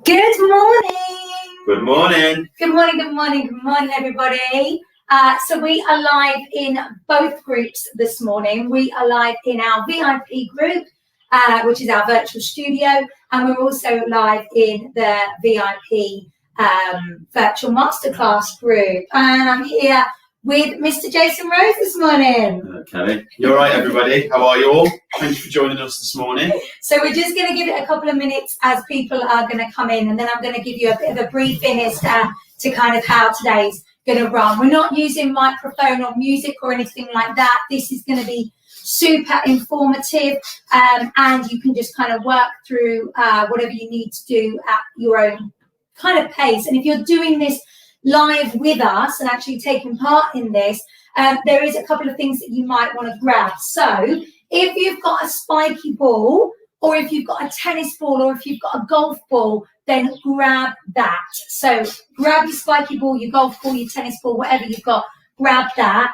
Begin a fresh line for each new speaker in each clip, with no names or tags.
Good morning.
Good morning.
Good morning, good morning, good morning, everybody. So we are live in both groups this morning. We are live in our VIP group, which is our virtual studio, and we're also live in the VIP virtual masterclass group. And I'm here with Mr. Jason Rose this morning.
Okay. You're right, everybody. How are you all? Thank you for joining us this morning.
So we're just going to give it a couple of minutes as people are going to come in, and then I'm going to give you a bit of a briefing as to kind of how today's going to run. We're not using microphone or music or anything like that. This is going to be super informative, and you can just kind of work through whatever you need to do at your own kind of pace. And if you're doing this live with us and actually taking part in this, there is a couple of things that you might want to grab. So if you've got a spiky ball, or if you've got a tennis ball, or if you've got a golf ball, then grab that. So grab your spiky ball, your golf ball, your tennis ball, whatever you've got, grab that.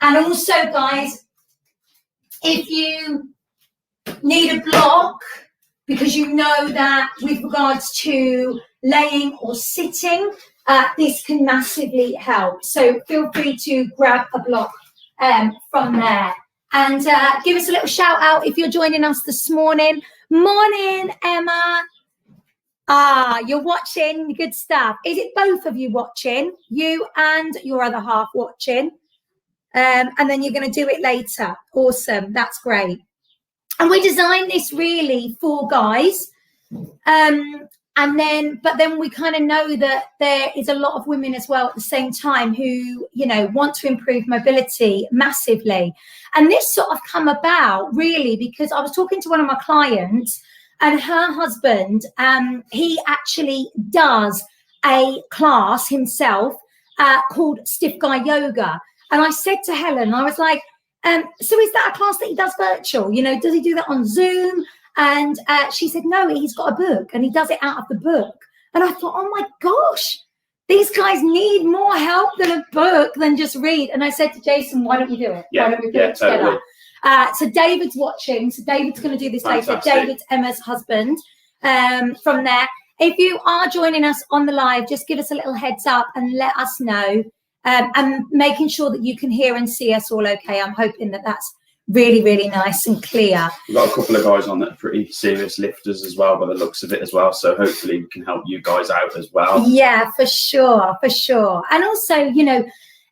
And also, guys, if you need a block, because you know that with regards to laying or sitting, this can massively help. So feel free to grab a block from there. And give us a little shout out if you're joining us this morning. Morning, Emma. You're watching. Good stuff. Is it both of you watching? You and your other half watching? And then you're going to do it later. Awesome. That's great. And we designed this really for guys. But then we kind of know that there is a lot of women as well at the same time who, you know, want to improve mobility massively. And this sort of come about really because I was talking to one of my clients, and her husband, he actually does a class himself called Stiff Guy Yoga. And I said to Helen, I was like, so is that a class that he does virtual? You know, does he do that on Zoom? And she said, no, he's got a book and he does it out of the book. And I thought, oh my gosh, these guys need more help than a book than just read. And I said to Jason, why don't we do it? Why don't we do it together? Totally. So David's watching. So David's going to do this later. David's Emma's husband. From there, if you are joining us on the live, just give us a little heads up and let us know. And making sure that you can hear and see us all okay. I'm hoping that that's really, really nice and clear.
We've got a couple of guys on that are pretty serious lifters as well, by the looks of it as well. So hopefully we can help you guys out as well.
Yeah, for sure, for sure. And also, you know,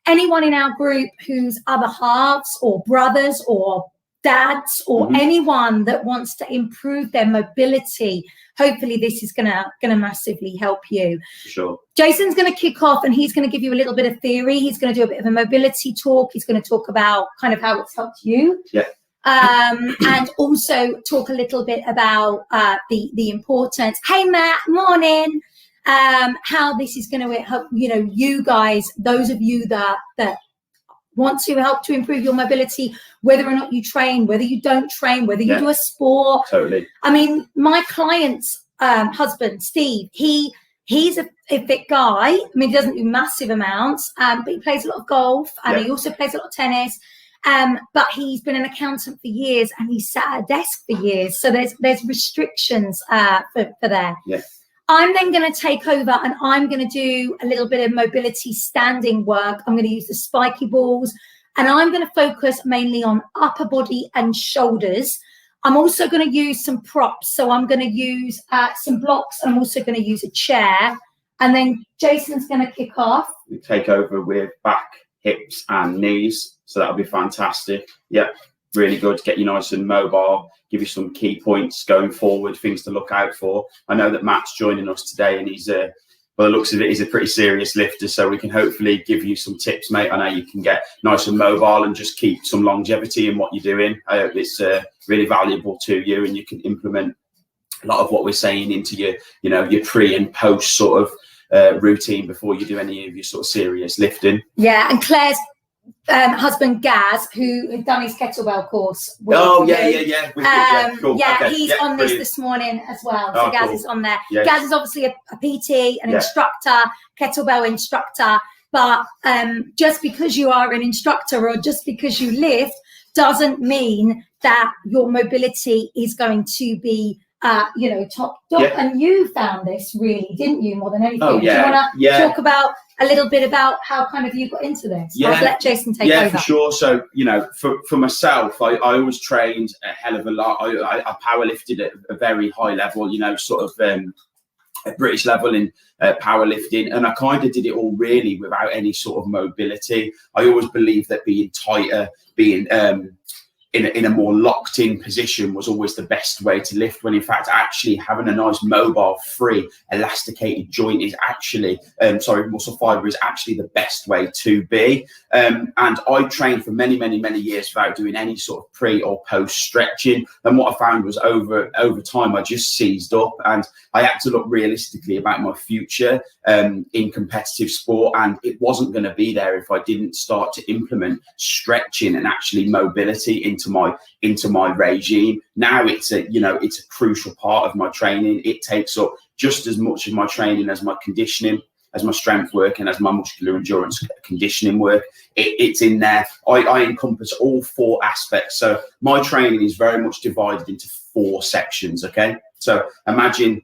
anyone in our group who's other halves or brothers or dads or anyone that wants to improve their mobility, hopefully this is gonna massively help you.
For sure.
Jason's going to kick off and he's going to give you a little bit of theory. He's going to do a bit of a mobility talk. He's going to talk about kind of how it's helped you.
Yeah.
And also talk a little bit about the importance. Hey, Matt, morning. How this is going to help, you know, you guys, those of you that want to help to improve your mobility, whether or not you train, whether you don't train, whether you do a sport.
Totally.
I mean, my client's husband, Steve, he's a fit guy. I mean, he doesn't do massive amounts, but he plays a lot of golf and he also plays a lot of tennis. But he's been an accountant for years and he's sat at a desk for years. So there's restrictions for there.
Yeah.
I'm then going to take over and I'm going to do a little bit of mobility standing work. I'm going to use the spiky balls and I'm going to focus mainly on upper body and shoulders. I'm also going to use some props. So I'm going to use some blocks. I'm also going to use a chair. And then Jason's going to kick off.
We take over with back, hips and knees. So that'll be fantastic. Yep. Really good. Get you nice and mobile. Give you some key points going forward, things to look out for. I know that Matt's joining us today and he's by the looks of it, he's a pretty serious lifter. So we can hopefully give you some tips, mate. I know you can get nice and mobile and just keep some longevity in what you're doing. I hope it's really valuable to you and you can implement a lot of what we're saying into your, you know, your pre and post sort of routine before you do any of your sort of serious lifting.
Yeah, and Claire's husband Gaz, who had done his kettlebell course.
Cool.
Yeah,
Okay.
He's on this morning as well. So Gaz is on there.
Yes.
Gaz is obviously a PT, an instructor, kettlebell instructor. But just because you are an instructor or just because you lift doesn't mean that your mobility is going to be top dog.
Yeah.
And you found this really, didn't you, more than anything?
Oh, yeah.
Do you want to
Yeah.
talk about a little bit about how kind of you got into this?
Yeah.
I'll let Jason take over.
Yeah, for sure. So, for myself, I always trained a hell of a lot. I powerlifted at a very high level, sort of at British level in powerlifting, and I kind of did it all really without any sort of mobility. I always believed that being tighter, being in a more locked in position was always the best way to lift, when in fact actually having a nice mobile, free, elasticated joint is actually muscle fiber is actually the best way to be. And I trained for many years without doing any sort of pre or post stretching, and what I found was over time I just seized up, and I had to look realistically about my future in competitive sport, and it wasn't going to be there if I didn't start to implement stretching and actually mobility into my regime. Now it's a crucial part of my training. It takes up just as much of my training as my conditioning, as my strength work, and as my muscular endurance conditioning work. It's in there. I encompass all 4 aspects. So my training is very much divided into 4 sections. Okay, so imagine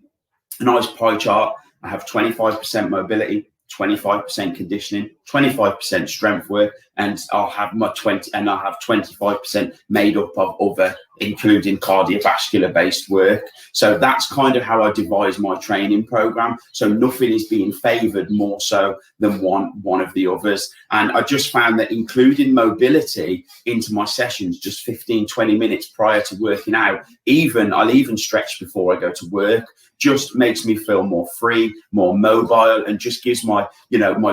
a nice pie chart. I have 25% mobility, 25% conditioning, 25% strength work, and I'll have 25% made up of other, including cardiovascular based work. So that's kind of how I devise my training program. So nothing is being favored more so than one of the others. And I just found that including mobility into my sessions, just 15-20 minutes prior to working out, I'll even stretch before I go to work, just makes me feel more free, more mobile, and just gives my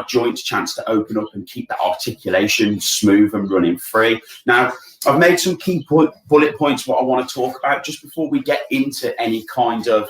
joints chance to open up and keep that articulation smooth and running free. Now, I've made some key bullet points what I want to talk about just before we get into any kind of,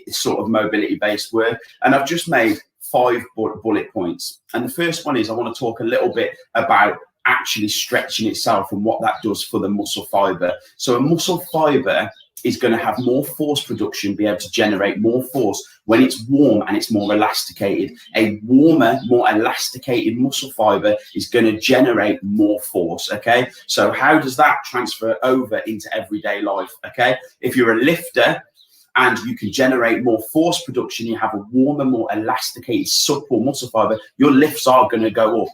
sort of mobility based work. And I've just made 5 bullet points. And the first one is I want to talk a little bit about actually stretching itself and what that does for the muscle fiber. So a muscle fiber is going to have more force production, be able to generate more force when it's warm and it's more elasticated. A warmer, more elasticated muscle fiber is going to generate more force. Okay, so how does that transfer over into everyday life? Okay, if you're a lifter and you can generate more force production, you have a warmer, more elasticated, supple muscle fiber, your lifts are going to go up.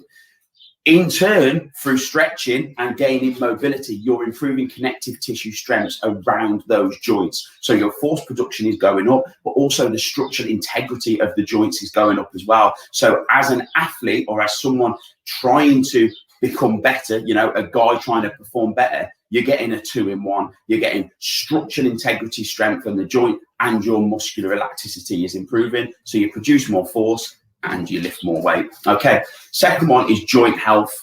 In turn, through stretching and gaining mobility, you're improving connective tissue strengths around those joints. So your force production is going up, but also the structural integrity of the joints is going up as well. So as an athlete or as someone trying to become better, a guy trying to perform better, you're getting a 2-in-1. You're getting structural integrity, strength in the joint, and your muscular elasticity is improving. So you produce more force and you lift more weight. Okay, second one is joint health.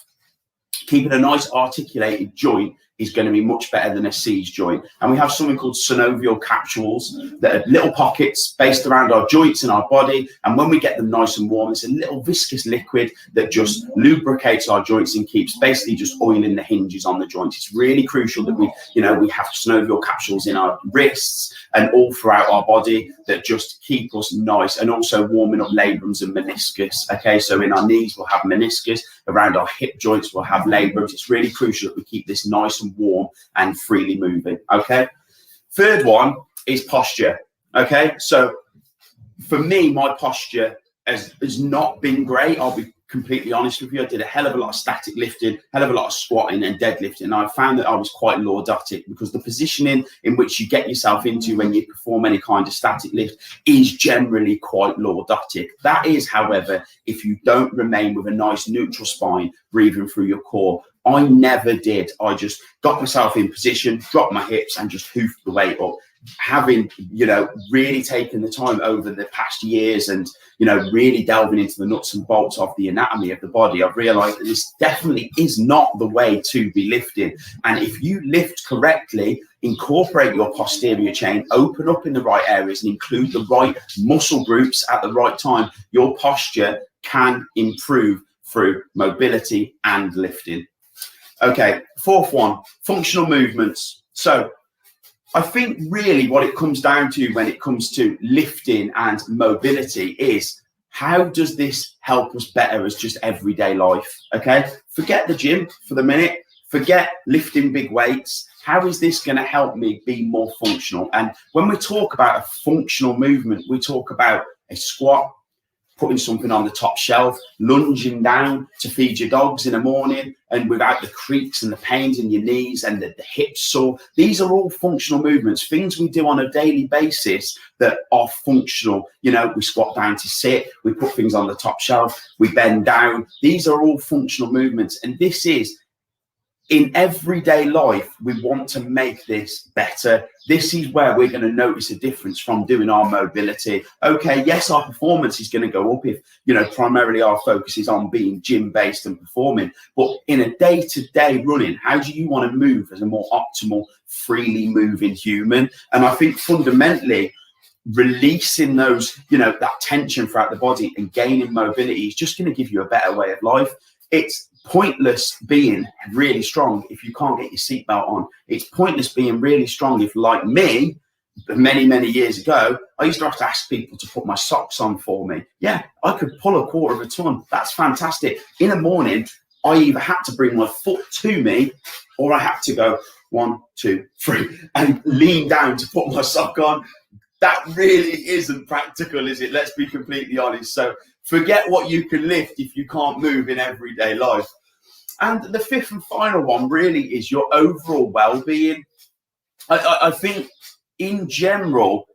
Keeping a nice articulated joint is going to be much better than a seized joint. And we have something called synovial capsules that are little pockets based around our joints and our body. And when we get them nice and warm, it's a little viscous liquid that just lubricates our joints and keeps basically just oiling the hinges on the joints. It's really crucial that we have synovial capsules in our wrists and all throughout our body that just keep us nice, and also warming up labrums and meniscus. Okay, so in our knees, we'll have meniscus. Around our hip joints, we'll have labrums. It's really crucial that we keep this nice and warm and freely moving. Okay, third one is posture. Okay, so for me, my posture has not been great. I'll be completely honest with you. I did a hell of a lot of static lifting, hell of a lot of squatting and deadlifting. And I found that I was quite lordotic, because the positioning in which you get yourself into when you perform any kind of static lift is generally quite lordotic. That is, however, if you don't remain with a nice neutral spine, breathing through your core. I never did. I just got myself in position, dropped my hips, and just hoofed the weight up. Having, really taken the time over the past years and, really delving into the nuts and bolts of the anatomy of the body, I've realized that this definitely is not the way to be lifting. And if you lift correctly, incorporate your posterior chain, open up in the right areas, and include the right muscle groups at the right time, your posture can improve through mobility and lifting. Okay, fourth one, functional movements. So I think really what it comes down to when it comes to lifting and mobility is, how does this help us better as just everyday life? Okay, forget the gym for the minute, forget lifting big weights. How is this going to help me be more functional? And when we talk about a functional movement, we talk about a squat, putting something on the top shelf, lunging down to feed your dogs in the morning, and without the creaks and the pains in your knees and the hips sore. These are all functional movements, things we do on a daily basis that are functional. You know, we squat down to sit, we put things on the top shelf, we bend down. These are all functional movements. And this is, in everyday life, we want to make this better. This is where we're going to notice a difference from doing our mobility. Okay, yes, our performance is going to go up if, you know, primarily our focus is on being gym-based and performing. But in a day-to-day running, how do you want to move as a more optimal, freely moving human? And I think fundamentally, releasing those, you know, that tension throughout the body and gaining mobility is just going to give you a better way of life. It's pointless being really strong if you can't get your seatbelt on. It's pointless being really strong if, like me, many years ago, I used to have to ask people to put my socks on for me. Yeah, I could pull a quarter of a ton. That's fantastic. In the morning, I either had to bring my foot to me or I had to go 1, 2, 3 and lean down to put my sock on. That really isn't practical, is it? Let's be completely honest. So forget what you can lift if you can't move in everyday life. And the fifth and final one really is your overall well-being. I think in general,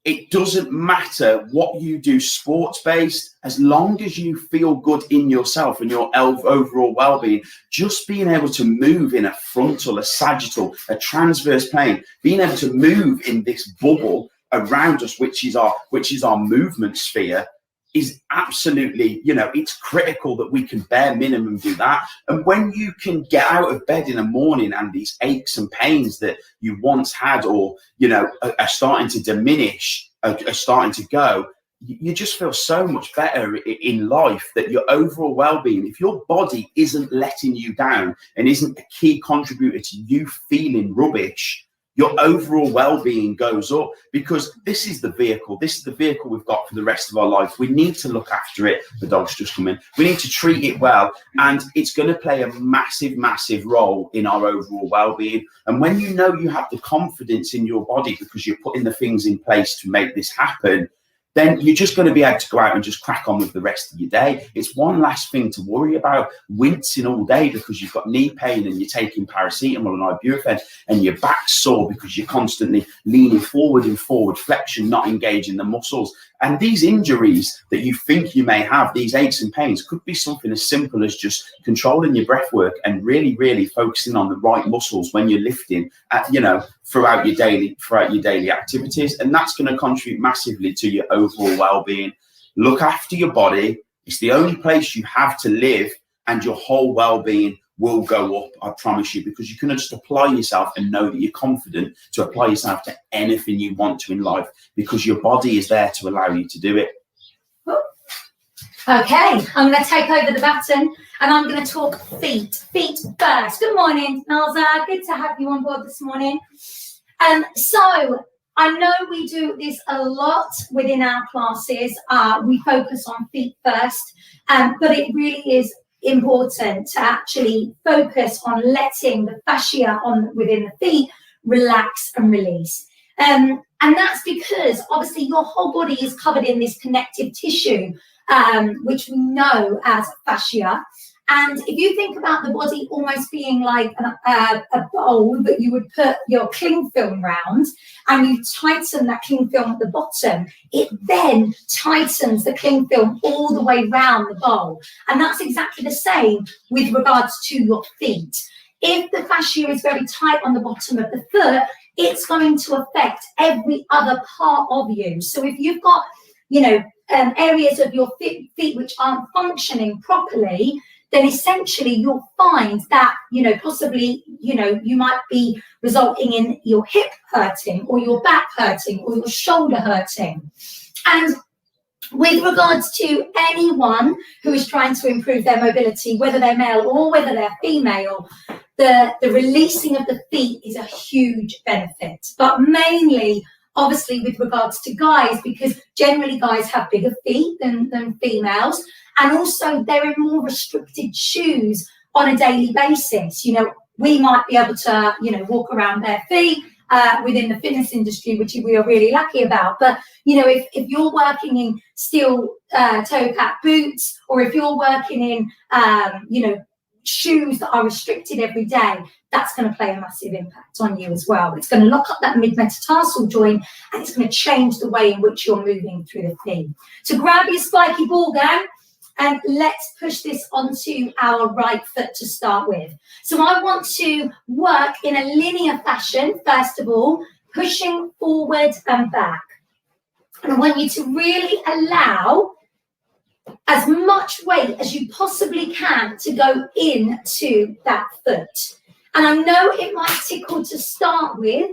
it doesn't matter what you do sports-based, as long as you feel good in yourself and your overall well-being. Just being able to move in a frontal, a sagittal, a transverse plane, being able to move in this bubble around us, which is our movement sphere, is absolutely, you know, it's critical that we can bare minimum do that. And when you can get out of bed in the morning and these aches and pains that you once had, or, you know, are starting to diminish, are starting to go, you just feel so much better in life. That your overall well-being, if your body isn't letting you down and isn't a key contributor to you feeling rubbish, your overall well-being goes up, because this is the vehicle we've got for the rest of our life. We need to look after it. The dog's just come in. We need to treat it well, and it's going to play a massive role in our overall well-being. And when you know you have the confidence in your body because you're putting the things in place to make this happen, then you're just going to be able to go out and just crack on with the rest of your day. It's one last thing to worry about, wincing all day because you've got knee pain and you're taking paracetamol and ibuprofen, and your back's sore because you're constantly leaning forward in forward flexion, not engaging the muscles. And these injuries that you think you may have, these aches and pains, could be something as simple as just controlling your breath work and really focusing on the right muscles when you're lifting, you know, throughout your daily activities. And that's going to contribute massively to your overall well-being. Look after your body. It's the only place you have to live, and your whole well-being will go up, I promise you, because you can just apply yourself and know that you're confident to apply yourself to anything you want to in life, because your body is there to allow you to do it.
Okay, I'm going to take over the baton and I'm going to talk feet first. Good morning, Nalza. Good to have you on board this morning. So I know we do this a lot within our classes. We focus on feet first, but it really is important to actually focus on letting the fascia within the feet relax and release. And that's because obviously your whole body is covered in this connective tissue, which we know as fascia. And if you think about the body almost being like a bowl that you would put your cling film round, and you tighten that cling film at the bottom, it then tightens the cling film all the way round the bowl. And that's exactly the same with regards to your feet. If the fascia is very tight on the bottom of the foot, it's going to affect every other part of you. So if you've got, you know, areas of your feet which aren't functioning properly, then essentially you'll find that, you know, possibly, you know, you might be resulting in your hip hurting or your back hurting or your shoulder hurting. And with regards to anyone who is trying to improve their mobility, whether they're male or whether they're female, the releasing of the feet is a huge benefit. But mainly, obviously, with regards to guys, because generally guys have bigger feet than females. And also they're in more restricted shoes on a daily basis. You know, we might be able to, you know, walk around bare feet within the fitness industry, which we are really lucky about. But, you know, if you're working in steel toe cap boots, or if you're working in, you know, shoes that are restricted every day, that's going to play a massive impact on you as well. It's going to lock up that mid-metatarsal joint, and it's going to change the way in which you're moving through the feet. So grab your spiky ball gown, and let's push this onto our right foot to start with. So I want to work in a linear fashion, first of all, pushing forward and back. And I want you to really allow as much weight as you possibly can to go into that foot. And I know it might tickle to start with,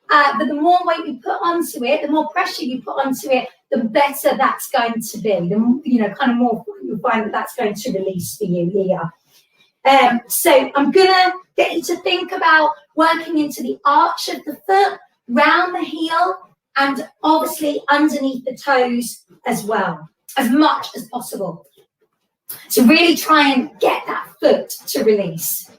but the more weight you put onto it, the more pressure you put onto it, the better that's going to be. The, you know, kind of more you'll find that that's going to release for you here. So I'm gonna get you to think about working into the arch of the foot, round the heel, and obviously underneath the toes as well, as much as possible. So really try and get that foot to release.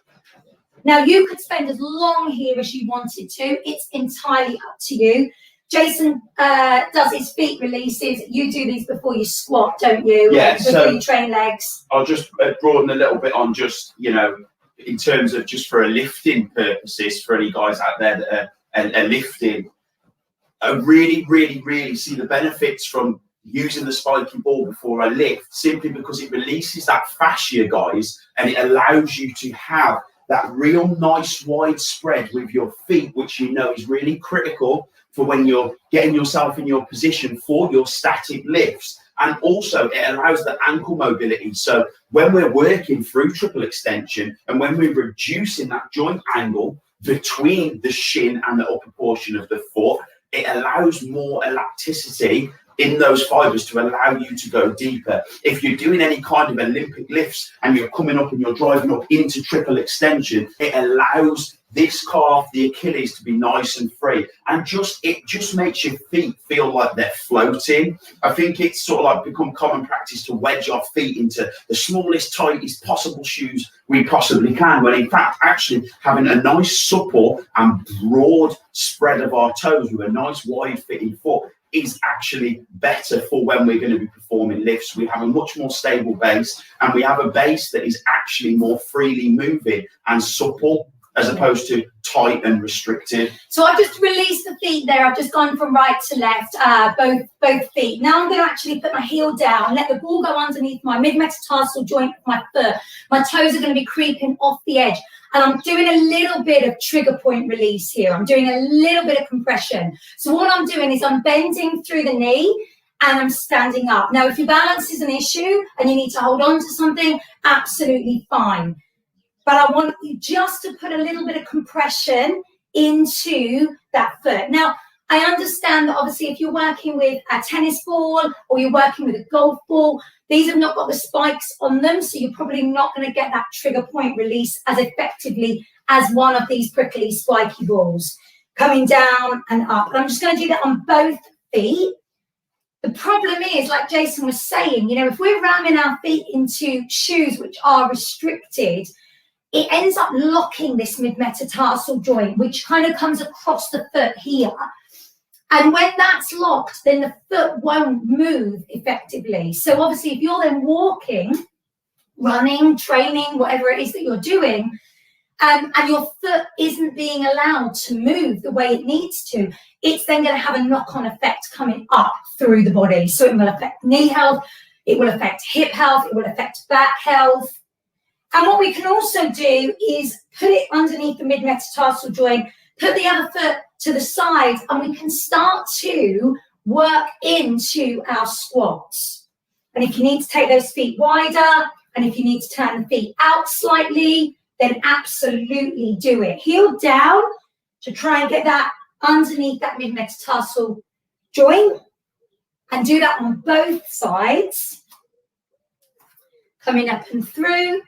Now you could spend as long here as you wanted to. It's entirely up to you. Jason does his feet releases. You do these before you squat, don't you?
Yeah,
before
so
you train legs.
I'll just broaden a little bit on just, you know, in terms of just for a lifting purposes, for any guys out there that are lifting, I really see the benefits from using the spiky ball before I lift, simply because it releases that fascia, guys, and it allows you to have that real nice wide spread with your feet, which you know is really critical for when you're getting yourself in your position for your static lifts. And also it allows the ankle mobility. So when we're working through triple extension and when we're reducing that joint angle between the shin and the upper portion of the foot, it allows more elasticity in those fibers to allow you to go deeper. If you're doing any kind of Olympic lifts and you're coming up and you're driving up into triple extension, it allows this calf, the Achilles, to be nice and free, and it just makes your feet feel like they're floating. I think it's sort of like become common practice to wedge our feet into the smallest, tightest possible shoes we possibly can, when in fact actually having a nice supple and broad spread of our toes with a nice wide fitting foot is actually better for when we're going to be performing lifts. We have a much more stable base, and we have a base that is actually more freely moving and supple, as opposed to tight and restricted.
So I've just released the feet there. I've just gone from right to left, both feet. Now I'm going to actually put my heel down, let the ball go underneath my mid-metatarsal joint of my foot. My toes are going to be creeping off the edge. And I'm doing a little bit of trigger point release here. I'm doing a little bit of compression. So what I'm doing is I'm bending through the knee and I'm standing up. Now, if your balance is an issue and you need to hold on to something, absolutely fine. But I want you just to put a little bit of compression into that foot. Now, I understand that obviously if you're working with a tennis ball or you're working with a golf ball, these have not got the spikes on them, so you're probably not going to get that trigger point release as effectively as one of these prickly spiky balls. Coming down and up. And I'm just going to do that on both feet. The problem is, like Jason was saying, you know, if we're ramming our feet into shoes which are restricted, it ends up locking this mid-metatarsal joint, which kind of comes across the foot here. And when that's locked, then the foot won't move effectively. So obviously, if you're then walking, running, training, whatever it is that you're doing, and your foot isn't being allowed to move the way it needs to, it's then going to have a knock-on effect coming up through the body. So it will affect knee health, it will affect hip health, it will affect back health. And what we can also do is put it underneath the mid-metatarsal joint, put the other foot to the side, and we can start to work into our squats. And if you need to take those feet wider, and if you need to turn the feet out slightly, then absolutely do it. Heel down to try and get that underneath that mid-metatarsal joint, and do that on both sides. Coming up and through.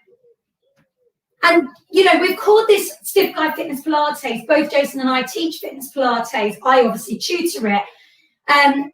And, you know, we've called this Stiff Guy Fitness Pilates. Both Jason and I teach fitness Pilates. I obviously tutor it.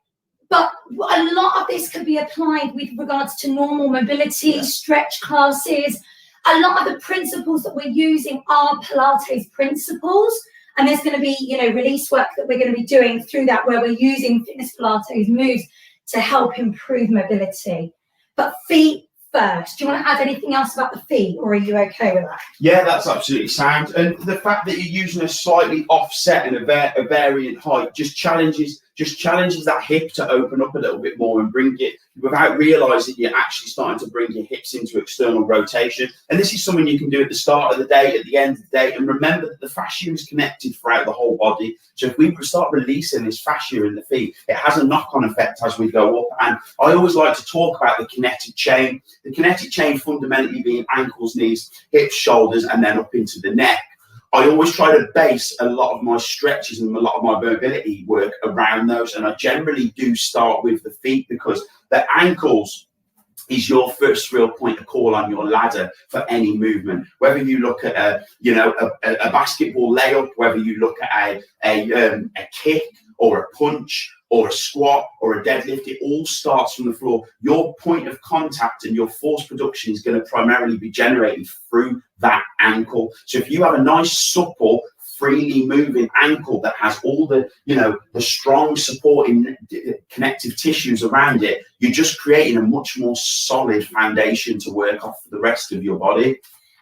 But a lot of this could be applied with regards to normal mobility, stretch classes. A lot of the principles that we're using are Pilates principles. And there's going to be, you know, release work that we're going to be doing through that, where we're using fitness Pilates moves to help improve mobility. But feet first. Do you want to add anything else about the feet, or are you okay with that?
Yeah, that's absolutely sound. And the fact that you're using a slightly offset and a variant height just challenges that hip to open up a little bit more and bring it, without realizing you're actually starting to bring your hips into external rotation. And this is something you can do at the start of the day, at the end of the day. And remember that the fascia is connected throughout the whole body. So if we start releasing this fascia in the feet, it has a knock-on effect as we go up. And I always like to talk about the kinetic chain. The kinetic chain fundamentally being ankles, knees, hips, shoulders, and then up into the neck. I always try to base a lot of my stretches and a lot of my mobility work around those. And I generally do start with the feet, because the ankles is your first real point of call on your ladder for any movement. Whether you look at a basketball layup, whether you look at a kick or a punch or a squat or a deadlift, it all starts from the floor. Your point of contact and your force production is going to primarily be generated through that ankle. So if you have a nice, supple, freely moving ankle that has all the, you know, the strong supporting connective tissues around it, you're just creating a much more solid foundation to work off for the rest of your body.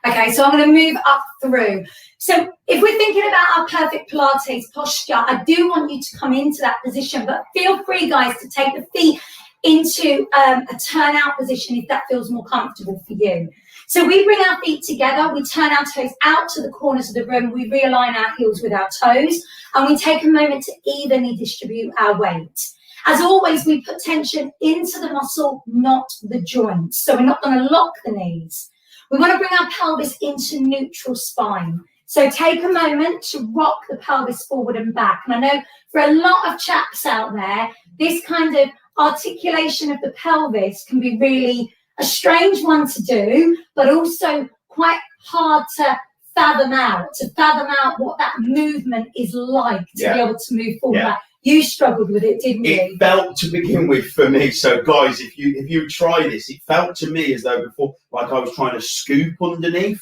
Okay, so I'm going to move up through. So if we're thinking about our perfect Pilates posture, I do want you to come into that position, but feel free, guys, to take the feet into a turnout position if that feels more comfortable for you. So we bring our feet together, we turn our toes out to the corners of the room, we realign our heels with our toes, and we take a moment to evenly distribute our weight. As always, we put tension into the muscle, not the joints. So we're not going to lock the knees. We want to bring our pelvis into neutral spine. So take a moment to rock the pelvis forward and back. And I know for a lot of chaps out there, this kind of articulation of the pelvis can be really a strange one to do, but also quite hard to fathom out what that movement is like to be able to move forward. Yeah. You struggled with it, didn't you?
It felt to begin with for me. So guys, if you try this, it felt to me as though before, like I was trying to scoop underneath.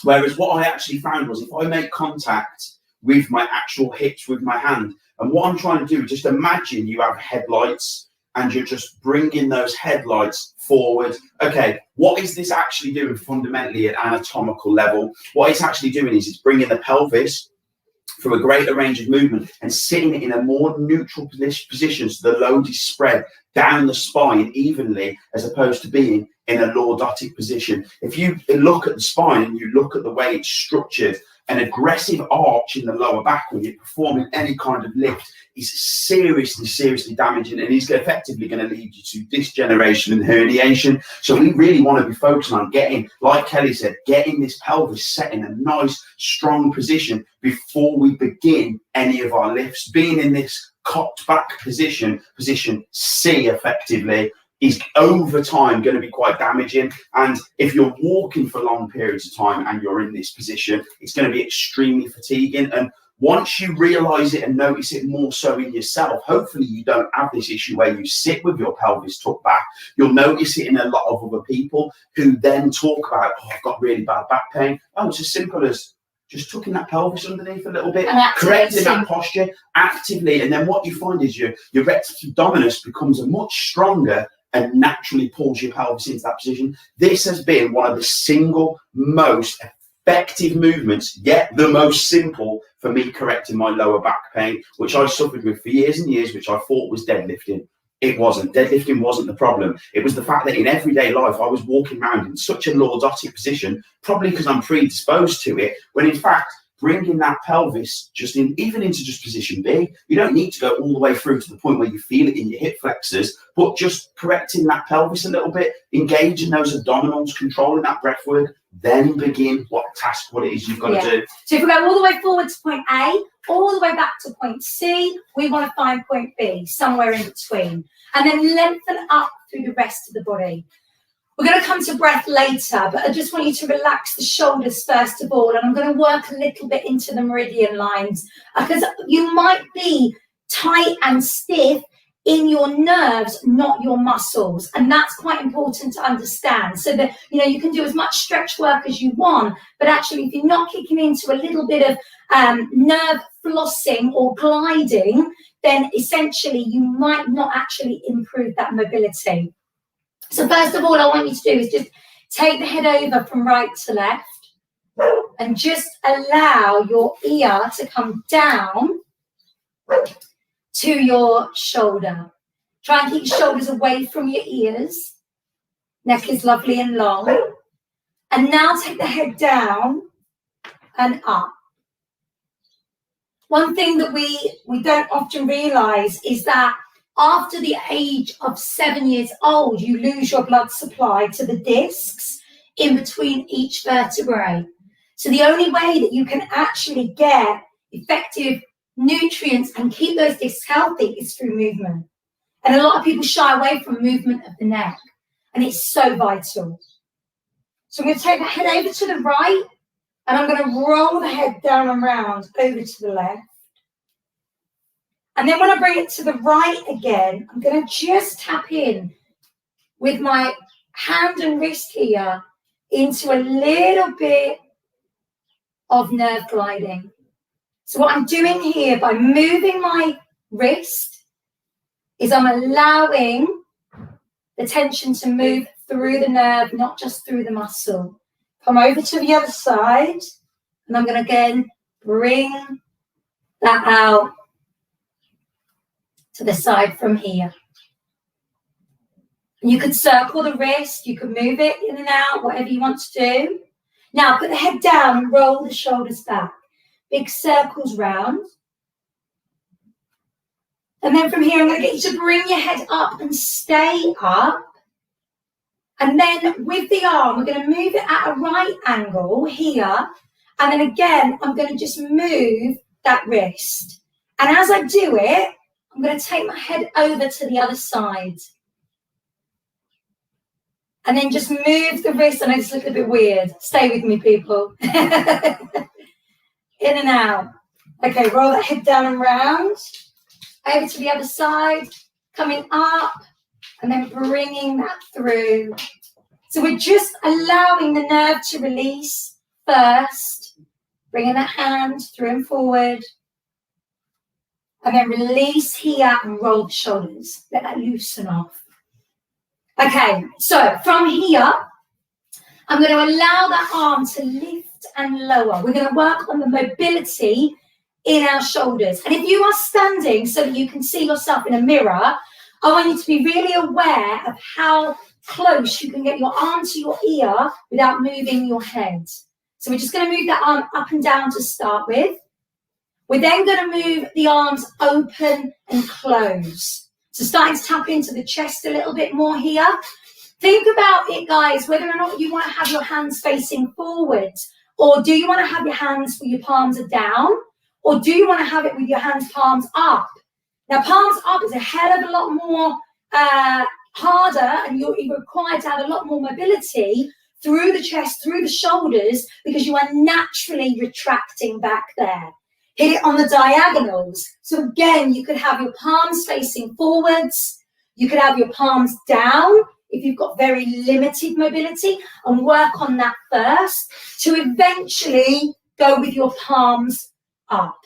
Whereas what I actually found was if I make contact with my actual hips with my hand, and what I'm trying to do, just imagine you have headlights and you're just bringing those headlights forward. Okay, what is this actually doing fundamentally at anatomical level? What it's actually doing is it's bringing the pelvis through a greater range of movement and sitting it in a more neutral position so the load is spread down the spine evenly, as opposed to being in a lordotic position. If you look at the spine and you look at the way it's structured, an aggressive arch in the lower back when you're performing any kind of lift is seriously damaging, and is effectively going to lead you to disgeneration and herniation. So we really want to be focusing on getting, like Kelly said, getting this pelvis set in a nice, strong position before we begin any of our lifts. Being in this cocked back position C effectively, is over time going to be quite damaging. And if you're walking for long periods of time and you're in this position, it's going to be extremely fatiguing. And once you realize it and notice it more so in yourself, hopefully you don't have this issue where you sit with your pelvis tucked back. You'll notice it in a lot of other people who then talk about, oh, I've got really bad back pain. Oh, it's as simple as just tucking that pelvis underneath a little bit, correcting that posture actively. And then what you find is your rectus abdominis becomes a much stronger and naturally pulls your pelvis into that position. This has been one of the single most effective movements, yet the most simple for me correcting my lower back pain, which I suffered with for years and years, which I thought was deadlifting. It wasn't. Deadlifting wasn't the problem. It was the fact that in everyday life, I was walking around in such a lordotic position, probably because I'm predisposed to it, when in fact, bringing that pelvis even into just position B, you don't need to go all the way through to the point where you feel it in your hip flexors, but just correcting that pelvis a little bit, engaging those abdominals, controlling that breath work, then begin what it is you've got to do.
So if we go all the way forward to point A, all the way back to point C, we want to find point B, somewhere in between, and then lengthen up through the rest of the body. We're going to come to breath later, but I just want you to relax the shoulders first of all, and I'm going to work a little bit into the meridian lines, because you might be tight and stiff in your nerves, not your muscles. And that's quite important to understand. So that, you know, you can do as much stretch work as you want, but actually if you're not kicking into a little bit of nerve flossing or gliding, then essentially you might not actually improve that mobility. So first of all, I want you to do is just take the head over from right to left and just allow your ear to come down to your shoulder. Try and keep your shoulders away from your ears. Neck is lovely and long. And now take the head down and up. One thing that we don't often realize is that after the age of 7 years old, you lose your blood supply to the discs in between each vertebrae. So the only way that you can actually get effective nutrients and keep those discs healthy is through movement. And a lot of people shy away from movement of the neck, and it's so vital. So I'm going to take the head over to the right, and I'm going to roll the head down and round over to the left. And then when I bring it to the right again, I'm going to just tap in with my hand and wrist here into a little bit of nerve gliding. So what I'm doing here by moving my wrist is I'm allowing the tension to move through the nerve, not just through the muscle. Come over to the other side, and I'm going to again bring that out to the side from here. You could circle the wrist, you could move it in and out, whatever you want to do. Now put the head down and roll the shoulders back. Big circles round. And then from here, I'm going to get you to bring your head up and stay up. And then with the arm, we're going to move it at a right angle here. And then again, I'm going to just move that wrist. And as I do it, I'm going to take my head over to the other side. And then just move the wrist. I know this looks a bit weird. Stay with me, people. In and out. Okay, roll that head down and round. Over to the other side. Coming up. And then bringing that through. So we're just allowing the nerve to release first. Bringing that hand through and forward. And then release here and roll the shoulders. Let that loosen off. Okay, so from here, I'm going to allow that arm to lift and lower. We're going to work on the mobility in our shoulders. And if you are standing so that you can see yourself in a mirror, I want you to be really aware of how close you can get your arm to your ear without moving your head. So we're just going to move that arm up and down to start with. We're then going to move the arms open and close. So starting to tap into the chest a little bit more here. Think about it, guys, whether or not you want to have your hands facing forwards, or do you want to have your hands where your palms are down, or do you want to have it with your hands palms up? Now, palms up is a hell of a lot more harder, and you're required to have a lot more mobility through the chest, through the shoulders, because you are naturally retracting back there. Hit it on the diagonals. So again, you could have your palms facing forwards. You could have your palms down if you've got very limited mobility, and work on that first to eventually go with your palms up.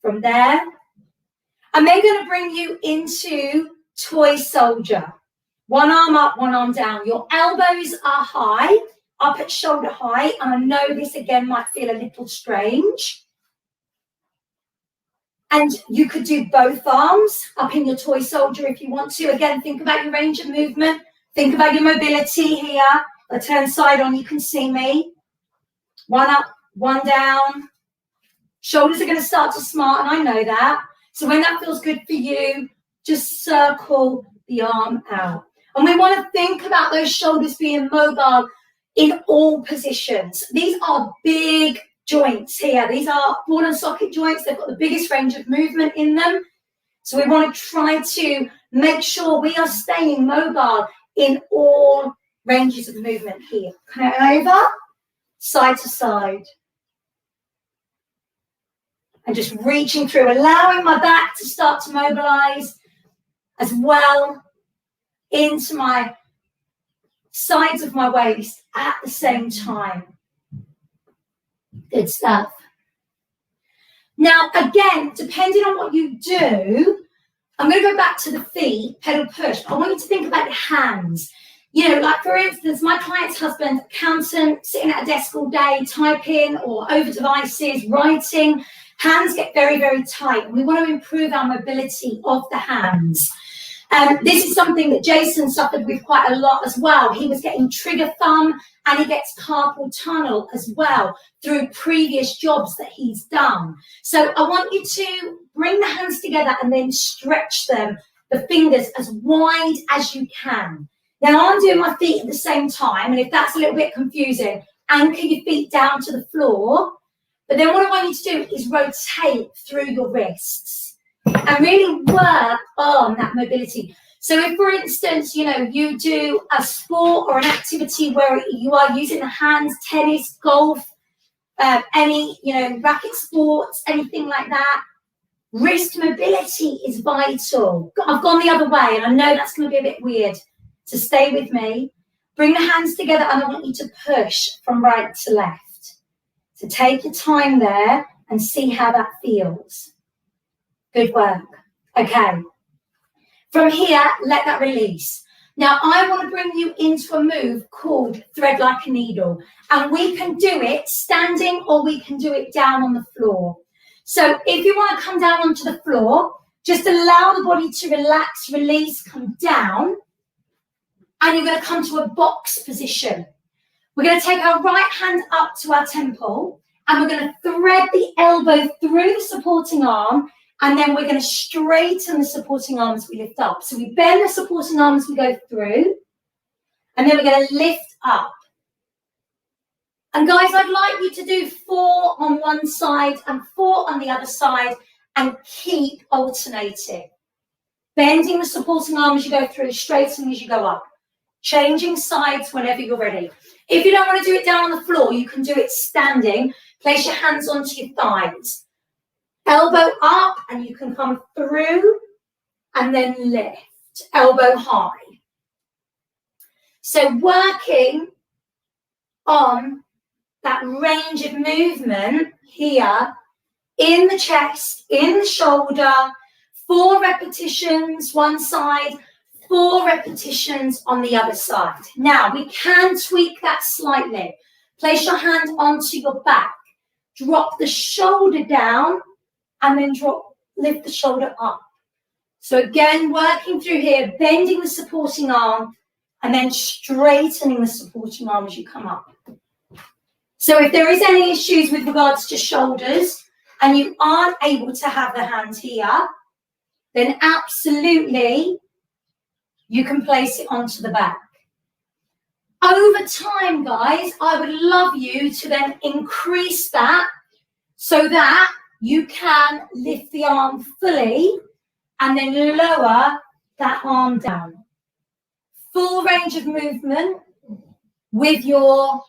From there, I'm then going to bring you into toy soldier. One arm up, one arm down. Your elbows are high, up at shoulder height, and I know this again might feel a little strange. And you could do both arms up in your toy soldier if you want to. Again, think about your range of movement. Think about your mobility here. I turn side on, you can see me. One up, one down. Shoulders are going to start to smart, and I know that. So when that feels good for you, just circle the arm out. And we want to think about those shoulders being mobile in all positions. These are big joints here. These are ball and socket joints. They've got the biggest range of movement in them. So we want to try to make sure we are staying mobile in all ranges of movement here. Come over, side to side. and just reaching through, allowing my back to start to mobilize as well into my sides of my waist at the same time. Good stuff. Now, again, depending on what you do, I'm going to go back to the feet, pedal push. I want you to think about the hands. You know, like for instance, my client's husband, accountant, sitting at a desk all day, typing or over devices, writing. Hands get very, very tight. And we want to improve our mobility of the hands. This is something that Jason suffered with quite a lot as well. He was getting trigger thumb and he gets carpal tunnel as well through previous jobs that he's done. So I want you to bring the hands together and then stretch them, the fingers as wide as you can. Now I'm doing my feet at the same time, and if that's a little bit confusing, anchor your feet down to the floor. But then what I want you to do is rotate through your wrists and really work on that mobility. So if, for instance, you know, you do a sport or an activity where you are using the hands, tennis, golf, any, you know, racket sports, anything like that, wrist mobility is vital. I've gone the other way, and I know that's going to be a bit weird, so stay with me. Bring the hands together, and I want you to push from right to left. So take your time there and see how that feels. Good work. Okay. From here, let that release. Now, I want to bring you into a move called thread like a needle. And we can do it standing or we can do it down on the floor. So if you want to come down onto the floor, just allow the body to relax, release, come down. And you're going to come to a box position. We're going to take our right hand up to our temple, and we're going to thread the elbow through the supporting arm, and then we're going to straighten the supporting arm as we lift up. So we bend the supporting arm as we go through, and then we're going to lift up. And guys, I'd like you to do 4 on one side and 4 on the other side, and keep alternating. Bending the supporting arm as you go through, straightening as you go up. Changing sides whenever you're ready. If you don't want to do it down on the floor, you can do it standing. Place your hands onto your thighs. Elbow up, and you can come through and then lift. Elbow high. So working on that range of movement here in the chest, in the shoulder, 4 repetitions one side, 4 repetitions on the other side. Now, we can tweak that slightly. Place your hand onto your back. Drop the shoulder down and then lift the shoulder up. So again, working through here, bending the supporting arm and then straightening the supporting arm as you come up. So if there is any issues with regards to shoulders and you aren't able to have the hands here, then absolutely you can place it onto the back. Over time, guys, I would love you to then increase that so that you can lift the arm fully and then lower that arm down. Full range of movement with your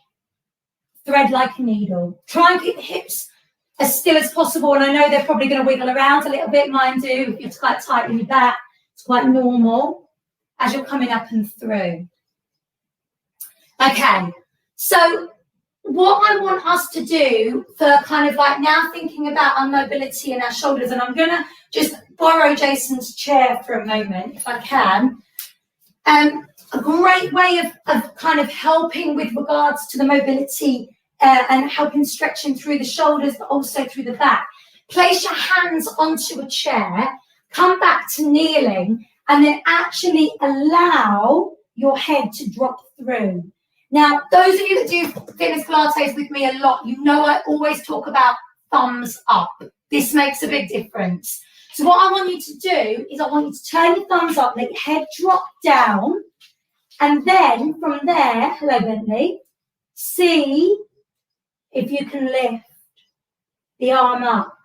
thread like a needle. Try and keep the hips as still as possible, and I know they're probably going to wiggle around a little bit, mine do. It's quite tight in your back. It's quite normal as you're coming up and through. Okay, so what I want us to do for kind of like now thinking about our mobility and our shoulders, and I'm going to just borrow Jason's chair for a moment, if I can. A great way of kind of helping with regards to the mobility and helping stretching through the shoulders, but also through the back. Place your hands onto a chair, come back to kneeling, and then actually allow your head to drop through. Now, those of you that do fitness Pilates with me a lot, you know I always talk about thumbs up. This makes a big difference. So what I want you to do is I want you to turn your thumbs up, let your head drop down, and then from there, hello Bentley, see if you can lift the arm up.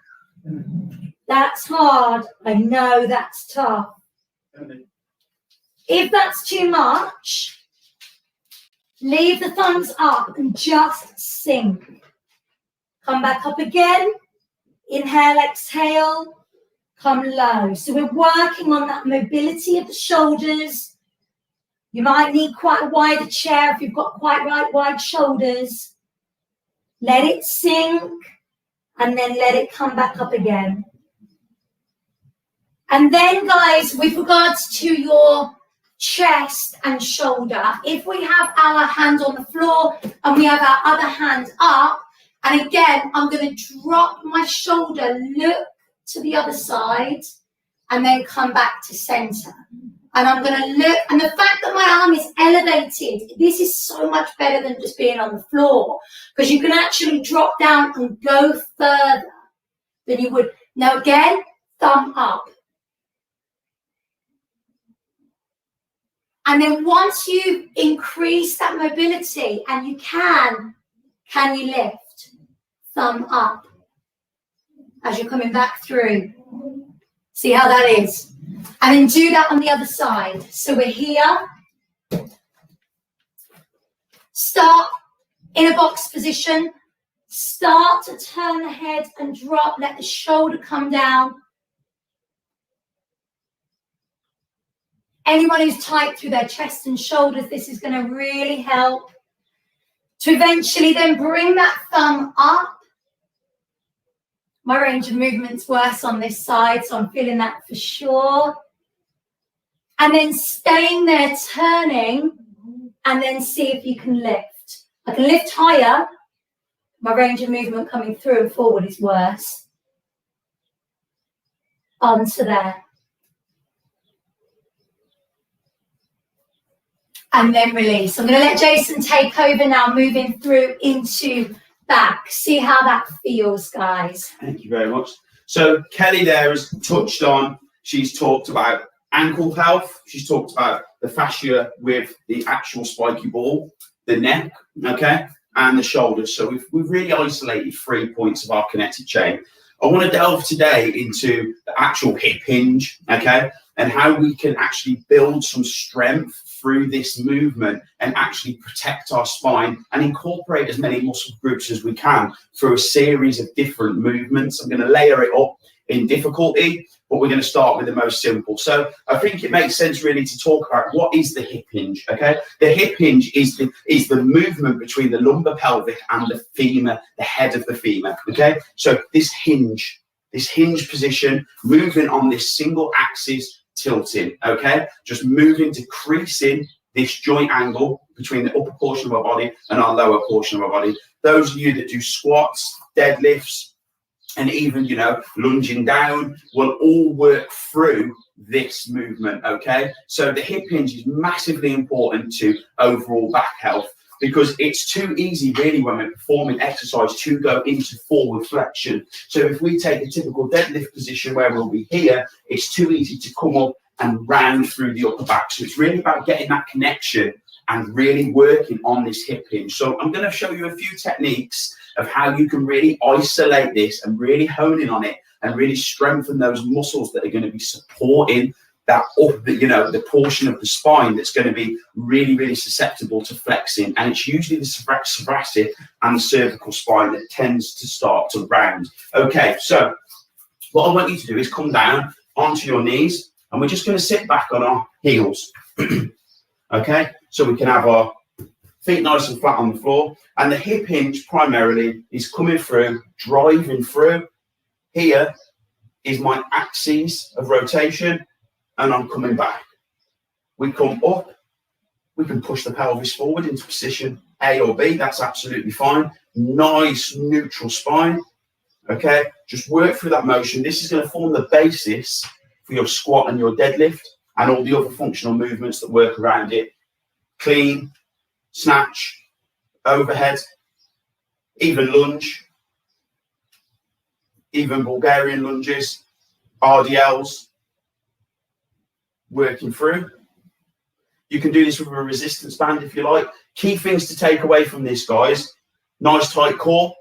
That's hard. I know that's tough. If that's too much, leave the thumbs up and just sink. Come back up again. Inhale, exhale, come low. So we're working on that mobility of the shoulders. You might need quite a wider chair if you've got quite wide shoulders. Let it sink and then let it come back up again. And then, guys, with regards to your chest and shoulder, if we have our hand on the floor and we have our other hand up, and again, I'm going to drop my shoulder, look to the other side, and then come back to center. And I'm going to look, and the fact that my arm is elevated, this is so much better than just being on the floor, because you can actually drop down and go further than you would. Now again, thumb up. And then once you increase that mobility, and you can you lift? Thumb up as you're coming back through. See how that is? And then do that on the other side. So we're here. Start in a box position. Start to turn the head and drop. Let the shoulder come down. Anyone who's tight through their chest and shoulders, this is going to really help. To eventually then bring that thumb up. My range of movement's worse on this side, so I'm feeling that for sure. And then staying there, turning, and then see if you can lift. I can lift higher. My range of movement coming through and forward is worse. Onto there. And then release. I'm going to let Jason take over now, moving through into back. See how that feels, guys.
Thank you very much. So Kelly there has touched on, she's talked about ankle health. She's talked about the fascia with the actual spiky ball, the neck, okay, and the shoulders. So we've really isolated 3 points of our connected chain. I want to delve today into the actual hip hinge, okay, and how we can actually build some strength through this movement and actually protect our spine and incorporate as many muscle groups as we can through a series of different movements. I'm going to layer it up in difficulty, but we're going to start with the most simple. So I think it makes sense really to talk about what is the hip hinge, okay? The hip hinge is the movement between the lumbar pelvic and the femur, the head of the femur, okay? So this hinge position, moving on this single axis, tilting, okay? Just moving, decreasing this joint angle between the upper portion of our body and our lower portion of our body. Those of you that do squats, deadlifts, and even, you know, lunging down will all work through this movement, okay? So the hip hinge is massively important to overall back health, because it's too easy really when we're performing exercise to go into forward flexion. So if we take a typical deadlift position where we'll be here, it's too easy to come up and round through the upper back. So it's really about getting that connection and really working on this hip hinge. So I'm going to show you a few techniques of how you can really isolate this and really hone in on it and really strengthen those muscles that are going to be supporting that up, you know, the portion of the spine that's going to be really, really susceptible to flexing. And it's usually the thoracic and the cervical spine that tends to start to round. Okay, so what I want you to do is come down onto your knees, and we're just going to sit back on our heels. Okay, so we can have our feet nice and flat on the floor, and the hip hinge primarily is coming through, driving through. Here is my axis of rotation, and I'm coming back. We come up, we can push the pelvis forward into position A or B, that's absolutely fine. Nice neutral spine, okay? Just work through that motion. This is going to form the basis for your squat and your deadlift and all the other functional movements that work around it. Clean, snatch, overhead, even lunge, even Bulgarian lunges, RDLs, working through. You can do this with a resistance band if you like. Key things to take away from this, guys: nice tight core,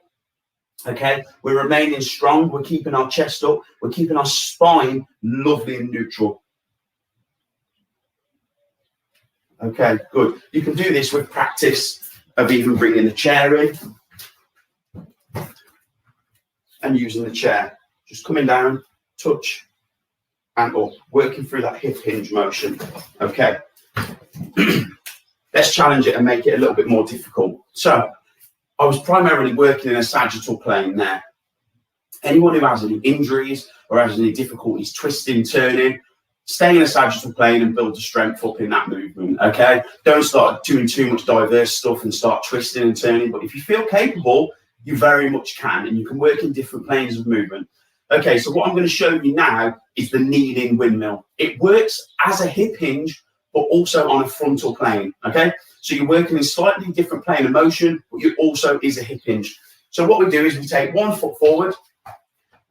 okay? We're remaining strong, we're keeping our chest up, we're keeping our spine lovely and neutral. Okay, good. You can do this with practice of even bringing the chair in and using the chair. just coming down, touch, and up, working through that hip hinge motion. Okay. Let's challenge it and make it a little bit more difficult. So I was primarily working in a sagittal plane there. Anyone who has any injuries or has any difficulties twisting, turning, stay in a sagittal plane and build the strength up in that movement, okay? Don't start doing too much diverse stuff and start twisting and turning, but if you feel capable, you very much can, and you can work in different planes of movement. Okay, so what I'm going to show you now is the kneeling windmill. It works as a hip hinge, but also on a frontal plane, okay? So you're working in slightly different plane of motion, but you also is a hip hinge. So what we do is we take 1 foot forward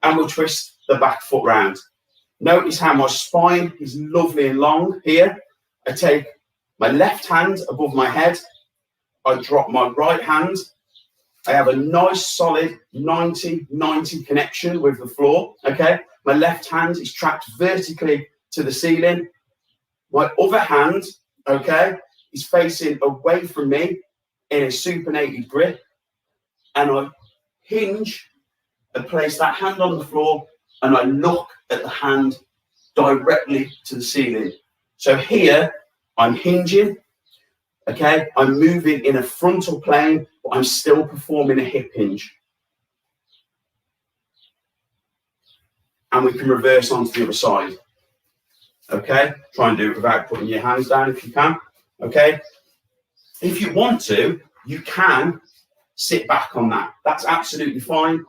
and we'll twist the back foot round. Notice how my spine is lovely and long here. I take my left hand above my head. I drop my right hand. I have a nice solid 90-90 connection with the floor, okay? My left hand is trapped vertically to the ceiling. My other hand, okay, is facing away from me in a supinated grip. And I hinge and place that hand on the floor and I look at the hand directly to the ceiling. So here, I'm hinging, okay? I'm moving in a frontal plane, but I'm still performing a hip hinge. And we can reverse onto the other side, okay? Try and do it without putting your hands down if you can, okay? If you want to, you can sit back on that. That's absolutely fine.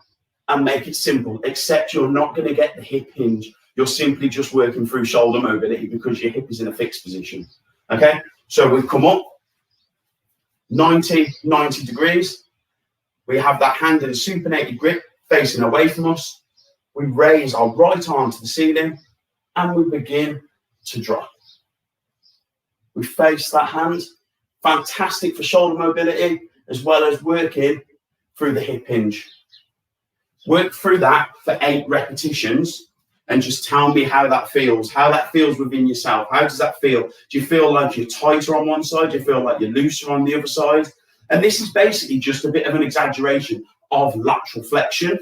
And make it simple, except you're not going to get the hip hinge. You're simply just working through shoulder mobility because your hip is in a fixed position. Okay, so we've come up 90 degrees. We have that hand in a supinated grip facing away from us. We raise our right arm to the ceiling and we begin to drop. We face that hand. Fantastic for shoulder mobility as well as working through the hip hinge. Work through that for 8 repetitions and just tell me how that feels within yourself. How does that feel? Do you feel like you're tighter on one side? Do you feel like you're looser on the other side? And this is basically just a bit of an exaggeration of lateral flexion,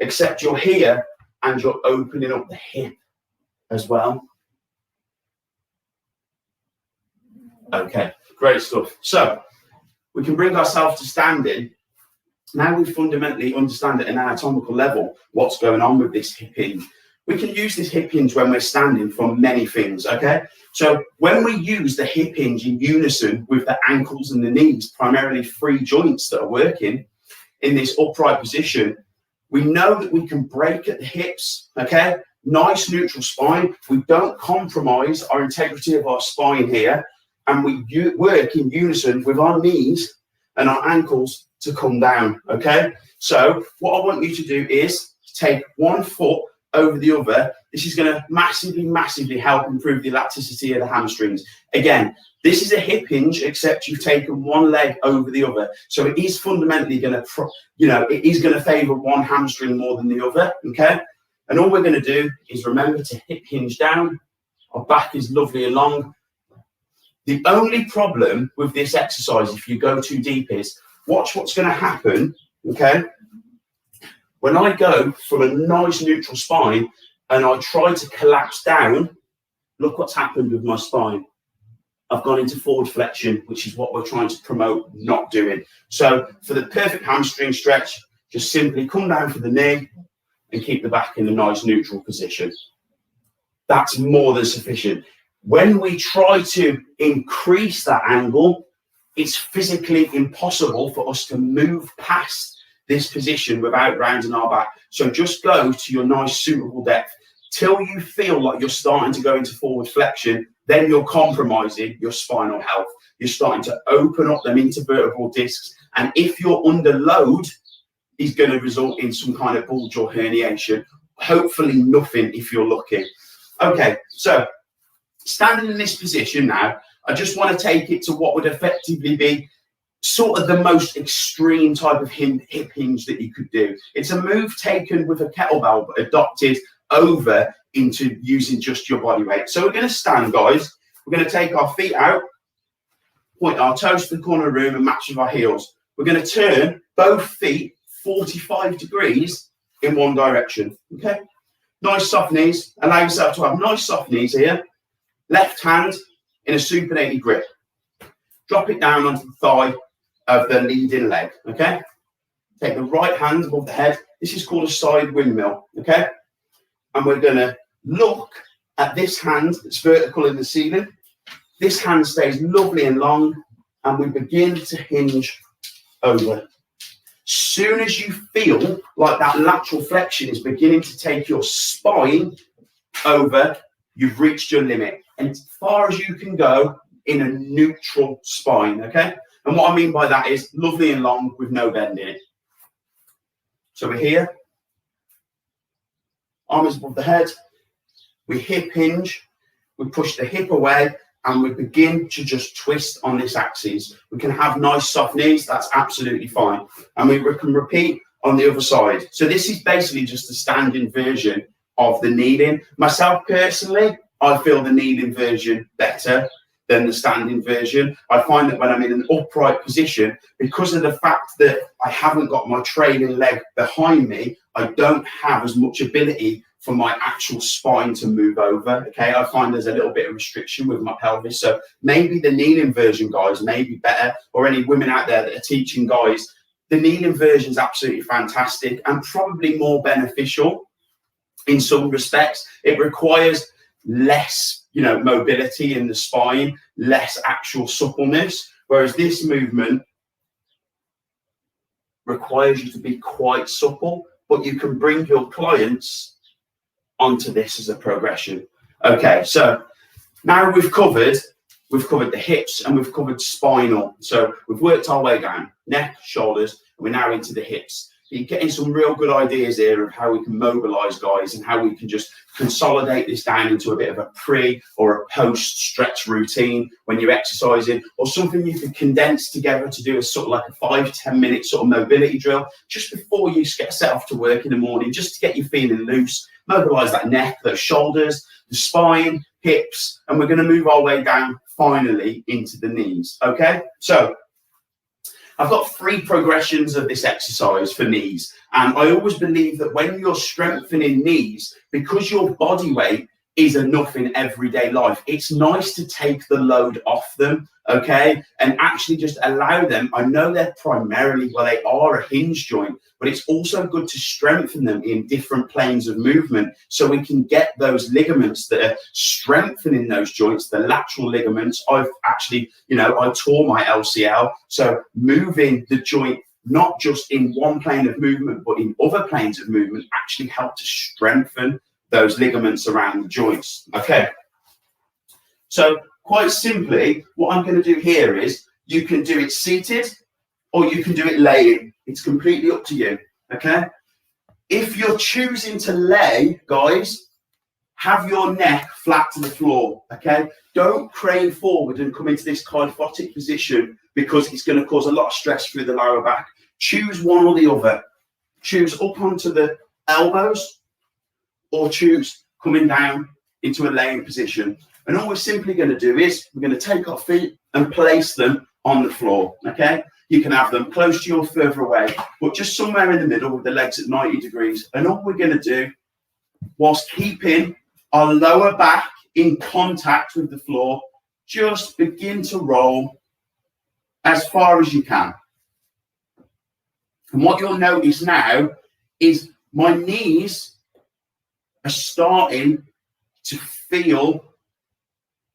except you're here and you're opening up the hip as well. Okay, great stuff. So we can bring ourselves to standing. Now we fundamentally understand at an anatomical level what's going on with this hip hinge. We can use this hip hinge when we're standing for many things, okay? So when we use the hip hinge in unison with the ankles and the knees, primarily 3 joints that are working in this upright position, we know that we can break at the hips, okay? Nice neutral spine. We don't compromise our integrity of our spine here, and we work in unison with our knees and our ankles to come down, okay? So what I want you to do is take 1 foot over the other. This is going to massively help improve the elasticity of the hamstrings. Again, this is a hip hinge, except you've taken 1 leg over the other. So it is fundamentally going to, it is going to favor one hamstring more than the other, okay? And all we're going to do is remember to hip hinge down. Our back is lovely and long. The only problem with this exercise, if you go too deep, is watch what's going to happen, okay? When I go from a nice neutral spine and I try to collapse down, look what's happened with my spine. I've gone into forward flexion, which is what we're trying to promote not doing. So for the perfect hamstring stretch, just simply come down for the knee and keep the back in a nice neutral position. That's more than sufficient. When we try to increase that angle, it's physically impossible for us to move past this position without rounding our back. So just go to your nice suitable depth till you feel like you're starting to go into forward flexion. Then you're compromising your spinal health. You're starting to open up them intervertebral discs. And if you're under load, it's going to result in some kind of bulge or herniation. Hopefully nothing if you're lucky. Okay, so standing in this position now, I just want to take it to what would effectively be sort of the most extreme type of hip hinge that you could do. It's a move taken with a kettlebell, but adopted over into using just your body weight. So we're going to stand, guys. We're going to take our feet out, point our toes to the corner of the room and match with our heels. We're going to turn both feet 45 degrees in one direction. Okay, nice soft knees. Allow yourself to have nice soft knees here. Left hand in a supinated grip. Drop it down onto the thigh of the leading leg. Okay, take the right hand above the head. This is called a side windmill. Okay, and we're going to look at this hand that's vertical in the ceiling. This hand stays lovely and long, and we begin to hinge over. Soon as you feel like that lateral flexion is beginning to take your spine over, you've reached your limit. And as far as you can go in a neutral spine, okay? And what I mean by that is lovely and long with no bend in it. So we're here, arms above the head, we hip hinge, we push the hip away, and we begin to just twist on this axis. We can have nice soft knees, that's absolutely fine. And we can repeat on the other side. So this is basically just a standing version of the kneeling. Myself personally, I feel the kneeling version better than the standing version. I find that when I'm in an upright position, because of the fact that I haven't got my trailing leg behind me, I don't have as much ability for my actual spine to move over. Okay, I find there's a little bit of restriction with my pelvis. So maybe the kneeling version, guys, may be better, or any women out there that are teaching guys, the kneeling version is absolutely fantastic and probably more beneficial in some respects. It requires less, mobility in the spine, less actual suppleness, whereas this movement requires you to be quite supple, but you can bring your clients onto this as a progression. Okay, so now we've covered the hips and we've covered spinal. So we've worked our way down, neck, shoulders, and we're now into the hips. You're getting some real good ideas here of how we can mobilize guys and how we can just consolidate this down into a bit of a pre or a post stretch routine when you're exercising, or something you can condense together to do a sort of like a 5-10 minute sort of mobility drill just before you get set off to work in the morning, just to get you feeling loose, mobilize that neck, those shoulders, the spine, hips, and we're going to move our way down finally into the knees. Okay, so I've got 3 progressions of this exercise for knees. And I always believe that when you're strengthening knees, because your body weight is enough in everyday life, it's nice to take the load off them, okay? And actually just allow them. I know they're primarily, well, they are a hinge joint, but it's also good to strengthen them in different planes of movement so we can get those ligaments that are strengthening those joints, the lateral ligaments. I've actually, I tore my LCL. So moving the joint, not just in one plane of movement, but in other planes of movement, actually help to strengthen those ligaments around the joints. Okay. So quite simply, what I'm going to do here is you can do it seated or you can do it laying. It's completely up to you. Okay. If you're choosing to lay, guys, have your neck flat to the floor. Okay. Don't crane forward and come into this kyphotic position because it's going to cause a lot of stress through the lower back. Choose one or the other. Choose up onto the elbows or choose coming down into a laying position. And all we're simply going to do is we're going to take our feet and place them on the floor. Okay. You can have them close to you or further away, but just somewhere in the middle with the legs at 90 degrees. And all we're going to do, whilst keeping our lower back in contact with the floor, just begin to roll as far as you can. And what you'll notice now is my knees are starting to feel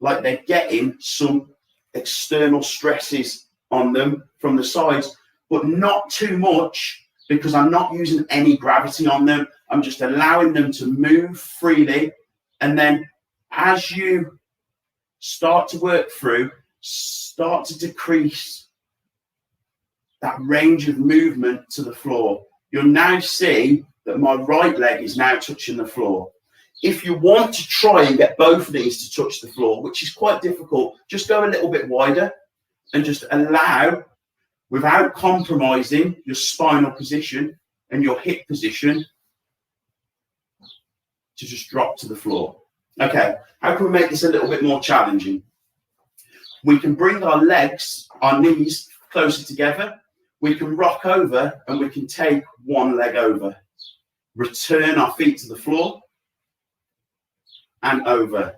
like they're getting some external stresses on them from the sides, but not too much because I'm not using any gravity on them. I'm just allowing them to move freely. And then as you start to work through, start to decrease that range of movement to the floor. You'll now see that my right leg is now touching the floor. If you want to try and get both knees to touch the floor, which is quite difficult, just go a little bit wider and just allow, without compromising your spinal position and your hip position, to just drop to the floor. Okay, how can we make this a little bit more challenging? We can bring our legs, our knees closer together. We can rock over and we can take one leg over. return our feet to the floor and over.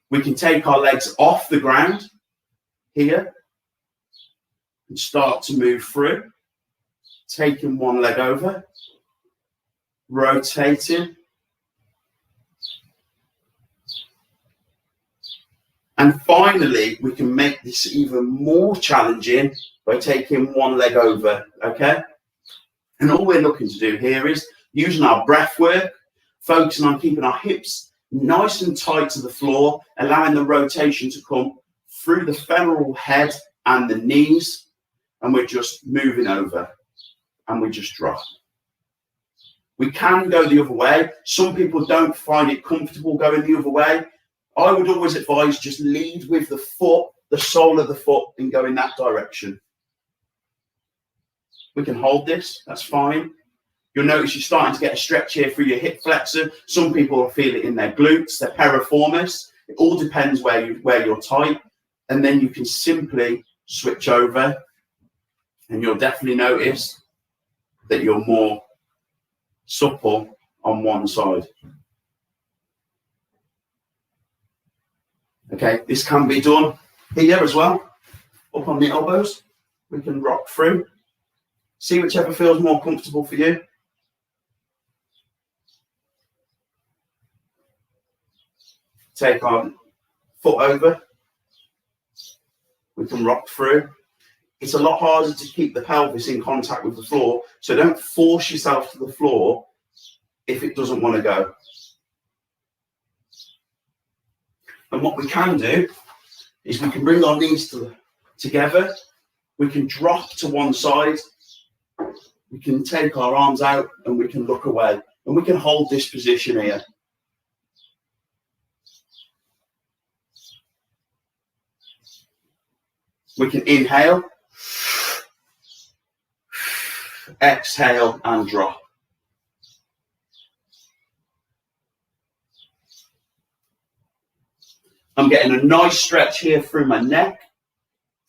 We can take our legs off the ground here and start to move through, taking one leg over, rotating, and finally we can make this even more challenging by taking one leg over, okay? And all we're looking to do here is using our breath work, focusing on keeping our hips nice and tight to the floor, allowing the rotation to come through the femoral head and the knees, and we're just moving over and we just drop. We can go the other way. Some people don't find it comfortable going the other way. I would always advise just lead with the foot, the sole of the foot, and go in that direction. We can hold this, that's fine. You'll notice you're starting to get a stretch here through your hip flexor. Some people will feel it in their glutes, their piriformis. It all depends where you're tight. And then you can simply switch over, and you'll definitely notice that you're more supple on one side. Okay, this can be done here as well, up on the elbows. We can rock through. See whichever feels more comfortable for you. Take our foot over. We can rock through. It's a lot harder to keep the pelvis in contact with the floor, so don't force yourself to the floor if it doesn't want to go. And what we can do is we can bring our knees together. We can drop to one side. We can take our arms out and we can look away. And we can hold this position here. We can inhale, exhale, and drop. I'm getting a nice stretch here through my neck,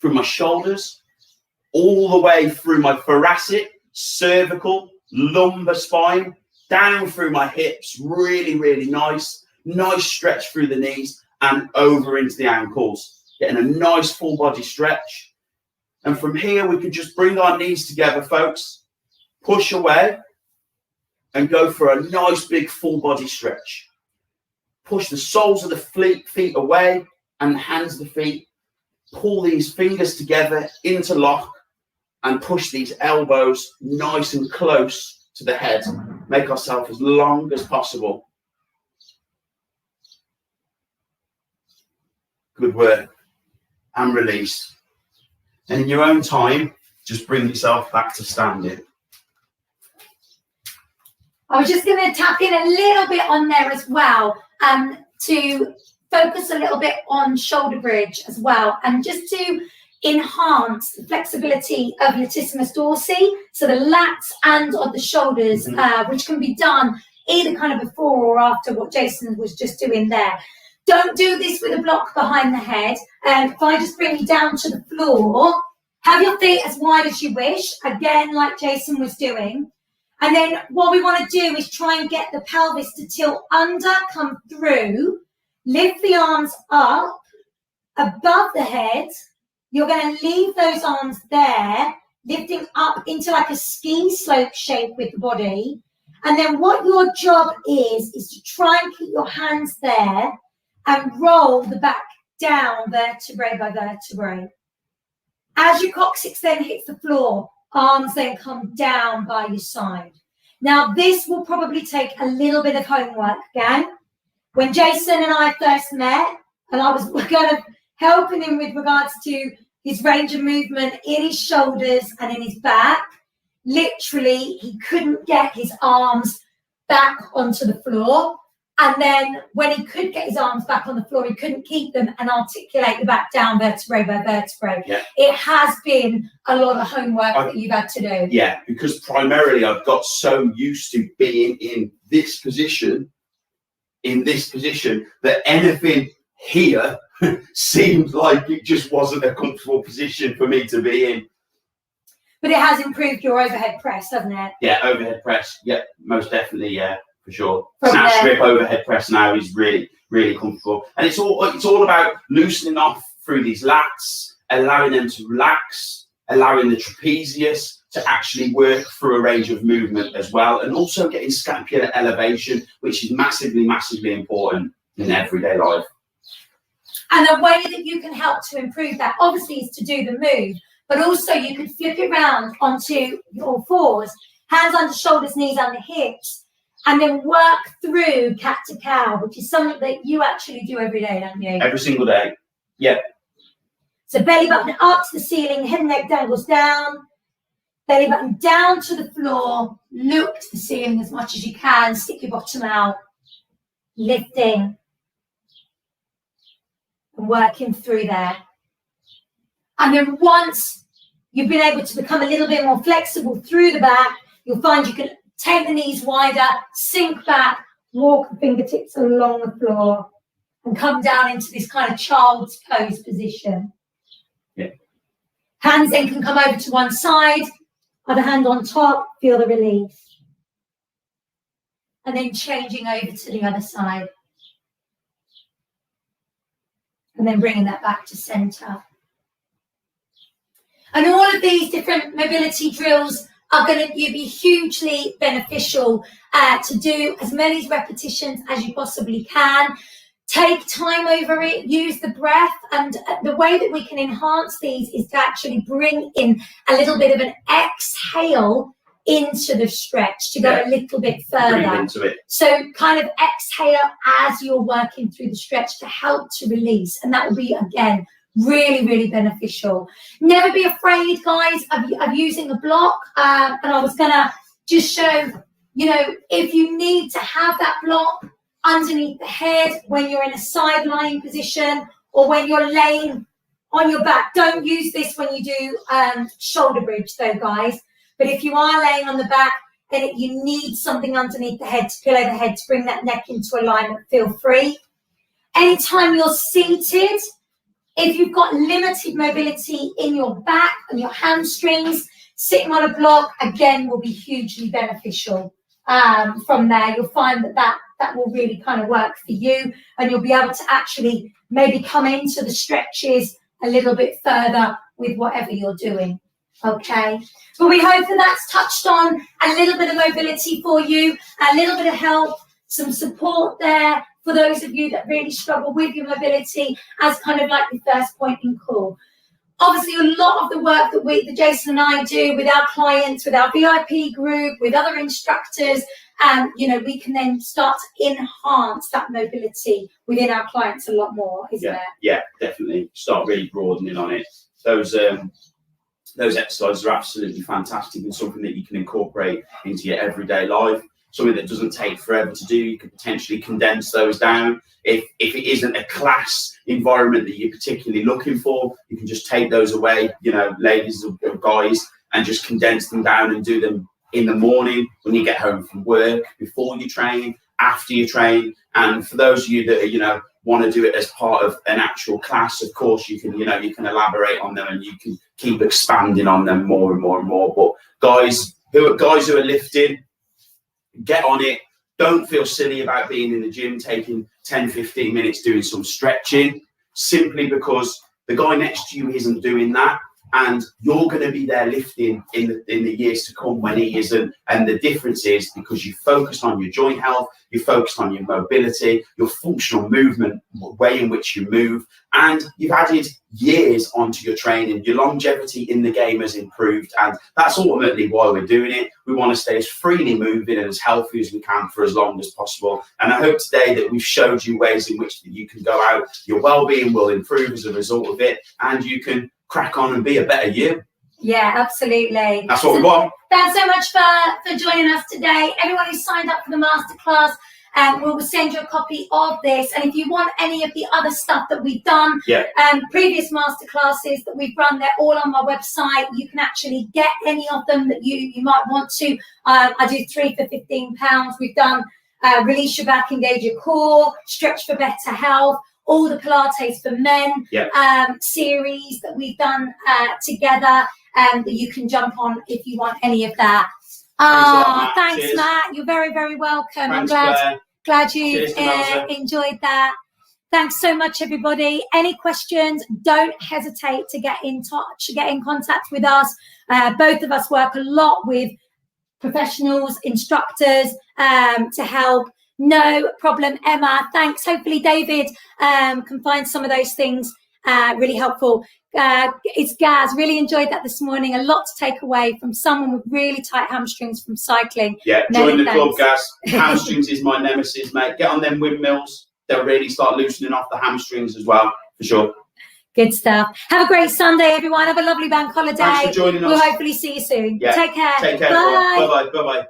through my shoulders, all the way through my thoracic, cervical, lumbar spine, down through my hips. Really, really nice. Nice stretch through the knees and over into the ankles. Getting a nice full body stretch. And from here, we can just bring our knees together, folks. Push away and go for a nice big full body stretch. Push the soles of the feet away and the hands of the feet. Pull these fingers together, interlock, and push these elbows nice and close to the head. Make ourselves as long as possible. Good work. And release. And in your own time, just bring yourself back to standing.
I was just going to tap in a little bit on there as well, to focus a little bit on shoulder bridge as well, and just to enhance the flexibility of latissimus dorsi, so the lats and of the shoulders, which can be done either kind of before or after what Jason was just doing there. Don't do this with a block behind the head. If I just bring you down to the floor, have your feet as wide as you wish, again, like Jason was doing. And then what we want to do is try and get the pelvis to tilt under, come through, lift the arms up above the head. You're going to leave those arms there, lifting up into like a ski slope shape with the body. And then what your job is to try and keep your hands there and roll the back down vertebrae by vertebrae. As your coccyx then hits the floor, arms then come down by your side. Now, this will probably take a little bit of homework, gang. When Jason and I first met, and I was kind of helping him with regards to his range of movement in his shoulders and in his back, literally, he couldn't get his arms back onto the floor. And then when he could get his arms back on the floor, he couldn't keep them and articulate the back down vertebrae by vertebrae. Yeah. It has been a lot of homework that you've had to do.
Yeah, because primarily I've got so used to being in this position, that anything here seemed like it just wasn't a comfortable position for me to be in.
But it has improved your overhead press, hasn't it?
Yeah, overhead press. Yeah, most definitely. Yeah, for sure.
From
Snatch
there.
grip overhead press now is really, really comfortable, and it's all about loosening off through these lats, allowing them to relax, allowing the trapezius to actually work through a range of movement as well, and also getting scapular elevation, which is massively, massively important in everyday life.
And a way that you can help to improve that, obviously, is to do the move, but also you could flip it around onto your fours, hands under shoulders, knees under hips, and then work through cat to cow, which is something that you actually do every day, don't you?
Every single day. Yeah.
So belly button up to the ceiling, head and neck dangles down, belly button down to the floor, look to the ceiling as much as you can, stick your bottom out, lifting and working through there. And then once you've been able to become a little bit more flexible through the back, you'll find you can take the knees wider, sink back, walk the fingertips along the floor, and come down into this kind of child's pose position.
Yeah.
Hands then can come over to one side, other hand on top, feel the release. And then changing over to the other side. And then bringing that back to center. And all of these different mobility drills are going to be hugely beneficial to do as many repetitions as you possibly can. Take time over it, use the breath, and the way that we can enhance these is to actually bring in a little bit of an exhale into the stretch to go a little bit further.
Breathe into it.
So kind of exhale as you're working through the stretch to help to release, and that will be, again, really, really beneficial. Never be afraid, guys, of using a block. And I was going to just show, if you need to have that block underneath the head when you're in a side lying position or when you're laying on your back. Don't use this when you do shoulder bridge, though, guys. But if you are laying on the back, then you need something underneath the head to pillow the head to bring that neck into alignment. Feel free. Anytime you're seated, if you've got limited mobility in your back and your hamstrings, sitting on a block, again, will be hugely beneficial. From there, you'll find that will really kind of work for you, and you'll be able to actually maybe come into the stretches a little bit further with whatever you're doing. Okay, but we hope that that's touched on a little bit of mobility for you, a little bit of help, some support there for those of you that really struggle with your mobility as kind of like the first point in call. Obviously, a lot of the work that Jason and I do with our clients, with our VIP group, with other instructors, we can then start to enhance that mobility within our clients a lot more, isn't it?
Yeah, definitely. Start really broadening on it. Those exercises are absolutely fantastic and something that you can incorporate into your everyday life. Something that doesn't take forever to do. You could potentially condense those down. If it isn't a class environment that you're particularly looking for, you can just take those away, ladies or guys, and just condense them down and do them in the morning when you get home from work, before you train, after you train. And for those of you that want to do it as part of an actual class, of course you can elaborate on them and you can keep expanding on them more and more and more. But guys who are lifting, get on it. Don't feel silly about being in the gym, taking 10-15 minutes doing some stretching, simply because the guy next to you isn't doing that, and you're going to be there lifting in the years to come when he isn't. And the difference is because you focused on your joint health, you focused on your mobility, your functional movement, way in which you move, and you've added years onto your training. Your longevity in the game has improved, and that's ultimately why we're doing it. We want to stay as freely moving and as healthy as we can for as long as possible. And I hope today that we've showed you ways in which you can go out, your well-being will improve as a result of it, and you can crack on and be a better you.
Yeah, absolutely.
That's what we want.
Thanks so much for joining us today. Everyone who signed up for the masterclass, we will send you a copy of this. And if you want any of the other stuff that we've done, previous masterclasses that we've run, they're all on my website. You can actually get any of them that you might want to. I do 3 for £15. We've done Release Your Back, Engage Your Core, Stretch for Better Health. all the Pilates for Men
Yeah.
series that we've done together, that you can jump on if you want any of that.
Thanks a lot, Matt.
Thanks,
Cheers.
Matt. You're very, very welcome.
Thanks,
I'm
Claire.
glad you
Cheers to Melissa.
enjoyed that. Thanks so much, everybody. Any questions, don't hesitate to get in touch, get in contact with us. Both of us work a lot with professionals, instructors, to help. No problem, Emma. Thanks. Hopefully David can find some of those things really helpful. It's Gaz. Really enjoyed that this morning. A lot to take away from someone with really tight hamstrings from cycling.
Yeah, join the club, Gaz. Hamstrings is my nemesis, mate. Get on them windmills. They'll really start loosening off the hamstrings as well, for sure.
Good stuff. Have a great Sunday, everyone. Have a lovely bank holiday.
Thanks for joining us.
We'll hopefully see you soon.
Yeah.
Take care.
Take care.
Bye.
Bye-bye. Bye-bye.